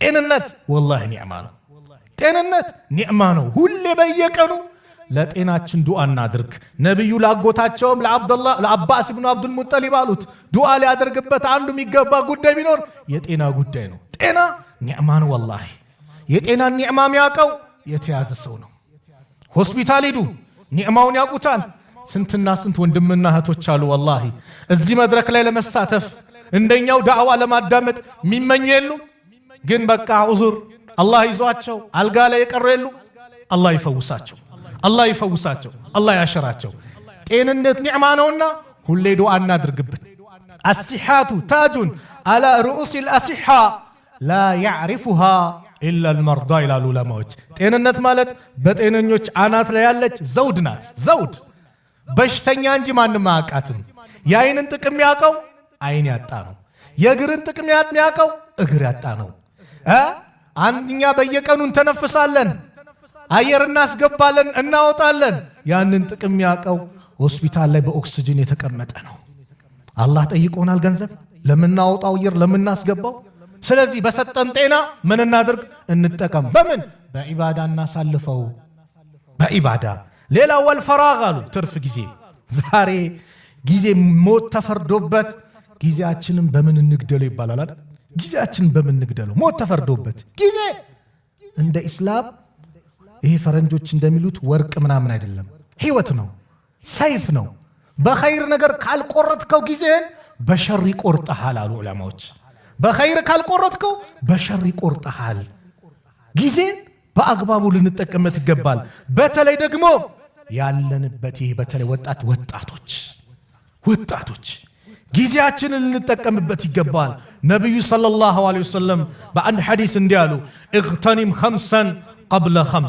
ጤንነት ወላሂ ኒዕማ ነው። ጤንነት ኒዕማ ነው። ሁሌ በየቀኑ ለጤናችን ዱዓ እናድርግ። ነብዩ ላጎታቸውም ለአባስ ኢብኑ አብዱል ሙጠሊብ አሉት ዱዓ ሊያደርግበት አንዱ የሚገባ ጉዳይ ቢኖር የጤና ጉዳይ ነው። ጤና ኒዕማ ነው። ወላሂ የጤናን ኒዕማ የሚያውቀው የተያዘ ሰው ነው። ሆስፒታል ሂዱ፣ ኒዕማውን ያውቁታል። ስንትና ስንት ወንድምና እህቶች አሉ ወላሂ እዚህ መድረክ ላይ ለመሳተፍ እንደኛው ዳዕዋ ለማዳመጥ የሚመኙ የሉ፣ ግን በቃ ዑዝር አላህ ይዟቸው አልጋ ላይ የቀሩ የሉ። አላህ ይፈውሳቸው፣ አላህ ይፈውሳቸው፣ አላህ ያሽራቸው። ጤንነት ኒዕማ ነውና ሁሌ ዱዓ እናድርግበት። አሲሓቱ ታጁን አላ ሩኡሲል አሲሓ ላ ያዕሪፉሃ ኢላ አልመርዳ ይላሉ ዑለማዎች። ጤንነት ማለት በጤነኞች አናት ላይ ያለች ዘውድ ናት። ዘውድ በሽተኛ እንጂ ማንም አያውቃትም። የአይንን ጥቅም ያውቀው አይን ያጣ ነው። የእግርን ጥቅም ያውቀው እግር ያጣ ነው። አንድኛ በየቀኑ እንተነፍሳለን፣ አየር እናስገባለን፣ እናወጣለን። ያንን ጥቅም ያውቀው ሆስፒታል ላይ በኦክሲጅን የተቀመጠ ነው። አላህ ጠይቆናል ገንዘብ ለምናወጣው አየር ለምናስገባው። ስለዚህ በሰጠን ጤና ምን እናድርግ? እንጠቀም። በምን? በዒባዳ እናሳልፈው፣ በዒባዳ። ሌላ ወልፈራግ አሉ ትርፍ ጊዜ። ዛሬ ጊዜ ሞት ተፈርዶበት ጊዜያችንን በምን እንግደለው ይባላል አይደል? ጊዜያችንን በምን እንግደለው? ሞት ተፈርዶበት ጊዜ እንደ ኢስላም ይሄ ፈረንጆች እንደሚሉት ወርቅ ምናምን አይደለም፣ ህይወት ነው፣ ሰይፍ ነው። በኸይር ነገር ካልቆረጥከው ጊዜን በሸር ይቆርጥሃል አሉ ዑለማዎች። በኸይር ካልቆረጥከው በሸር ይቆርጥሃል። ጊዜ በአግባቡ ልንጠቀምበት ይገባል። በተለይ ደግሞ ያለንበት ይሄ በተለይ ወጣቶች ጊዜያችንን ልንጠቀምበት ይገባል። ነብዩ ሰለላሁ ዐለይሂ ወሰለም በአንድ ሐዲስ እንዲህ አሉ፣ እግተኒም ኸምሰን ቀብለ ኸምስ